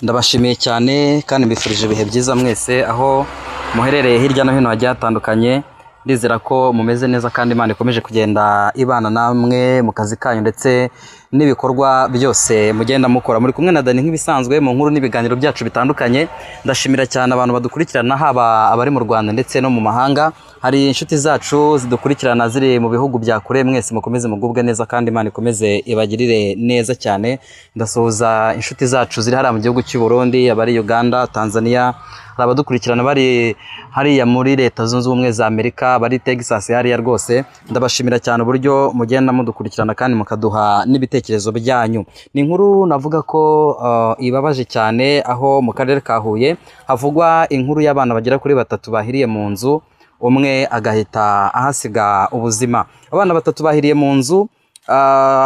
Ndabashimiye cyane kandi mbifurije ibihe byiza mwese aho muherereye hirya no hino hagiye hatandukanye. Ndizera ko mumeze neza kandi Imana ikomeje kugenda ibana namwe mu kazi kanyu ndetse n'ibikorwa byose mugenda mukora. Muri kumwe na Dani nk'ibisanzwe mu nkuru n'ibiganiro byacu bitandukanye. Ndashimira cyane abantu badukurikirana haba abari mu Rwanda ndetse no mu mahanga. Hari inshuti zacu zidukurikirana ziri mu bihugu bya kure, mwese mukomeze mugubwe neza kandi Imana ikomeze ibagirire neza cyane. Ndasoza inshuti zacu ziri hariya mu gihugu cy'u Burundi, abari Uganda, Tanzania, abadukurikirana bari hariya muri Leta Zunze Ubumwe za Amerika, bari Texas hariya rwose. Ndabashimira cyane uburyo mugenda mudukurikirana kandi mukaduha n'ibitekerezo byanyu. Ni inkuru navuga ko ibabaje cyane aho mu karere ka Huye havugwa inkuru y'abana bagera kuri 3 bahiriye mu nzu, umwe agahita ahasiga ubuzima. Abana 3 bahiriye mu nzu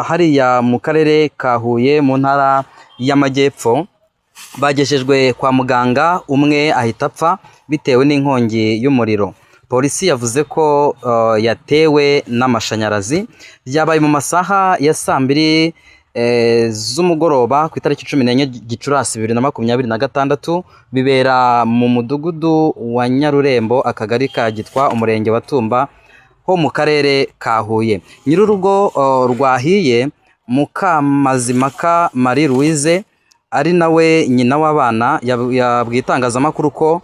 hariya mu karere ka Huye mu ntara y'Amajyepfo, bagejejwe kwa muganga, umwe ahita apfa bitewe n'inkongi y'umuriro. Polisi yavuze ko yatewe n'amashanyarazi. Byabaye mu masaha ya 2 z'umugoroba ku itariki 14 Gicurasi 2026, bibera mu mudugudu wa Nyarurembo, akagari ka Gitwa, umurenge wa Tumba, ho mu karere ka Huye. Nyir'urugo rwahiye, Mukamazimaka Marie Louise, ari nawe nyina w'abana, yabwiye itangazamakuru ko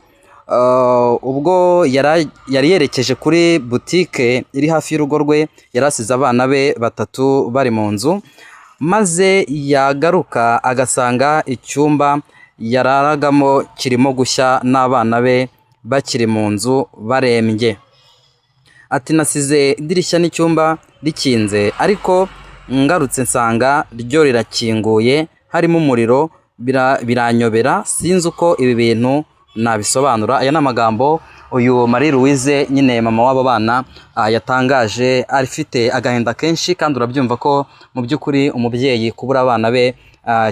ubwo yari yerekeje kuri butike iri hafi y'urugo rwe, yarasize abana be 3 bari mu nzu, maze yagaruka agasanga icyumba yararagamo kirimo gushya n'abana be bakiri mu nzu barembye. Ati, nasize idirishya n'icyumba rikinze, ariko ngarutse nsanga ryo rirakinguye harimo umuriro, biranyobera, sinzi uko ibi bintu nabisobanura. Aya n'amagambo uyu Marie Louise, nyine mama w'abo bana, yatangaje afite agahinda kenshi, kandi urabyumva ko mu by'ukuri umubyeyi kubura abana be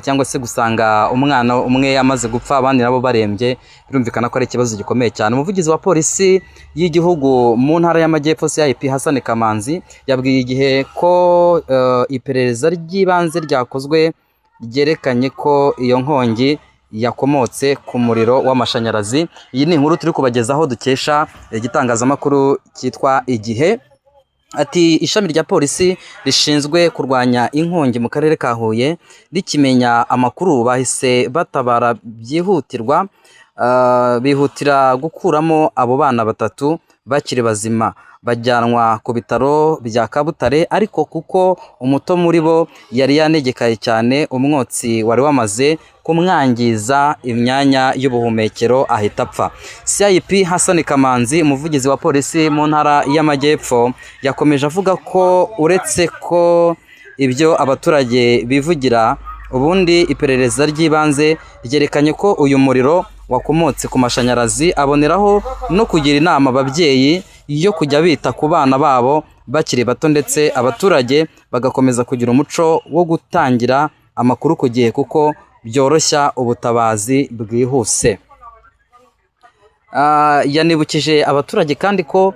cyangwa se gusanga umwana umwe amaze gupfa abandi nabo barembye, birumvikana ko ari ikibazo gikomeye cyane. Umuvugizi wa polisi y'igihugu mu ntara y'Amajyepfo CIP Hassan Kamanzi yabwiye igihe ko iperereza ry'ibanze ryakozwe ryerekanye ko iyo nkongi yakomotse ku muriro w'amashanyarazi. Iyi ni inkuru turi kubagezaho dukesha igitangazamakuru cyitwa Igihe. Ati, ishami rya polisi rishinzwe kurwanya inkongi mu karere ka Huye rikimenya amakuru bahise batabara byihutirwa, bihutira gukuramo abo bana 3 bakiri bazima, bajyanwa ku bitaro bya Kabutare, ariko kuko umuto muri bo yari yanegekaye cyane, umwotsi wari wamaze kumwangiza imyanya y'ubuhumekero, ahita apfa. CIP Hassan Kamanzi, umuvugizi wa polisi mu ntara y'Amajyepfo, yakomeje avuga ko uretse ko ibyo abaturage bivugira, ubundi iperereza ry'ibanze ryerekanye ko uyu muriro wakomotse ku mashanyarazi. Aboneraho no kugira inama ababyeyi yo kujya bita ku bana babo bakiri bato, ndetse abaturage bagakomeza kugira umuco wo gutangira amakuru ku gihe kuko byoroshya ubutabazi bwihuse. Yanibukije abaturage kandi ko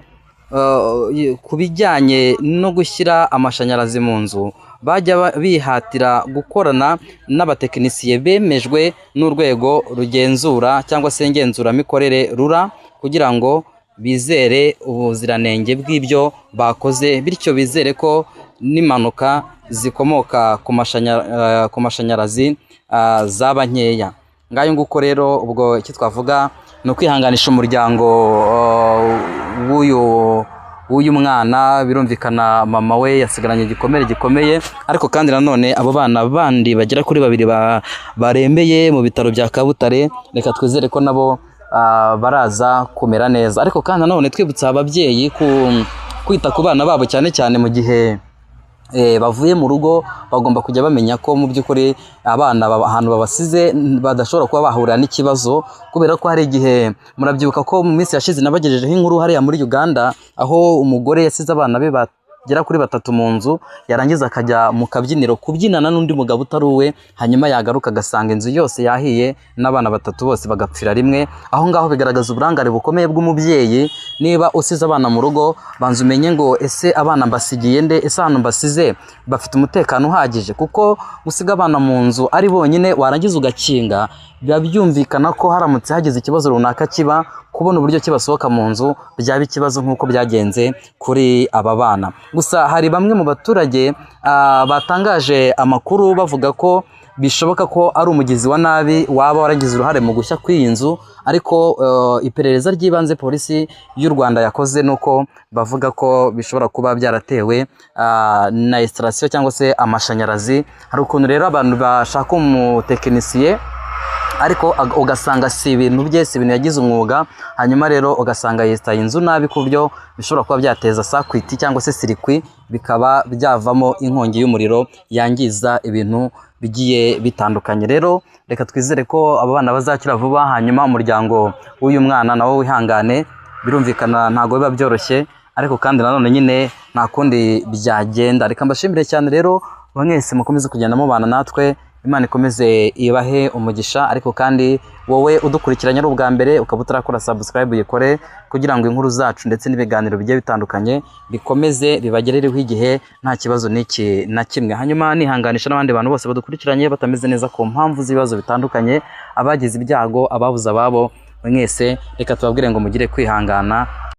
ku bijyanye no gushyira amashanyarazi mu nzu bajya bihatira gukorana n'abatekinisiye bemejwe n'urwego rugenzura cyangwa se ngenzuramikorere RURA, kugira ngo bizere ubuziranenge bw'ibyo bakoze, bityo bizere ko n'impanuka zikomoka ku mashanyarazi zaba nkeya. Ngayo nguko rero, ubwo icyo twavuga ni ukwihanganisha umuryango w'uyu mwana. Birumvikana mama we yasigaranye igikomere gikomeye, ariko kandi nanone abo bana bandi bagera kuri 2 barembeye mu bitaro bya Kabutare, reka twizere ko nabo baraza kumera neza. Ariko kandi nanone twibutsa ababyeyi kwita ku bana babo, cyane cyane mu gihe bavuye mu rugo, bagomba kujya bamenya ko mu by'ukuri abana ahantu babasize badashobora kuba bahurira n'ikibazo, kubera ko hari igihe, murabyibuka ko mu minsi yashize nabagejejeho inkuru hariya muri Uganda, aho umugore yasize abana be bagera kuri batatu mu nzu, yarangiza akajya mu kabyiniro kubyinana n'undi mugabo utari uwe, hanyuma yagaruka agasanga inzu yose yahiye n'abana batatu bose bagapfira rimwe. Aho ngaho bigaragaza uburangare bukomeye bw'umubyeyi. Niba usize abana mu rugo, banza umenye ngo ese abana mbasigiye nde, ese ahantu mbasize bafite umutekano uhagije, kuko gusiga abana mu nzu ari bonyine warangiza ugakinga, biba byumvikana ko haramutse hagize ikibazo runaka kiba, kubona uburyo kibasohoka mu nzu byaba ikibazo nk'uko byagenze kuri aba bana. Gusa hari bamwe mu baturage batangaje amakuru bavuga ko bishoboka ko ari umugizi wa nabi waba waragize uruhare mu gushya kw'iyi nzu, ariko iperereza ry'ibanze polisi y'u Rwanda yakoze nuko bavuga ko bishobora kuba byaratewe na installation cyangwa se amashanyarazi. Hari ukuntu rero abantu bashaka umutekinisiye ariko ugasanga si ibintu bye, si ibintu yagize umwuga, hanyuma rero ugasanga yestaye inzu nabi ku buryo bishobora kuba byateza sakwiti cyangwa se sirikwi, bikaba byavamo inkongi y'umuriro yangiza ibintu bigiye bitandukanye. Rero reka twizere ko aba bana bazakira vuba, hanyuma umuryango w'uyu mwana nawo wihangane. Birumvikana ntago biba byoroshye, ariko kandi nanone nyine nta kundi byagenda. Reka mbashimire cyane rero mwese mukomeze kugenda mubana natwe, Imana ikomeze ibahe umugisha. Ariko kandi wowe udukurikiranye ari ubwa mbere ukaba utarakora subscribe uyikore, kugira ngo inkuru zacu ndetse n'ibiganiro bigiye bitandukanye bikomeze bibagerereho igihe nta kibazo n'iki na kimwe. Hanyuma nihanganisha n'abandi bantu bose badukurikiranye batameze neza ku mpamvu z'ibibazo bitandukanye, abagize ibyago, ababuze ababo, mwese reka tubabwire ngo mugire kwihangana.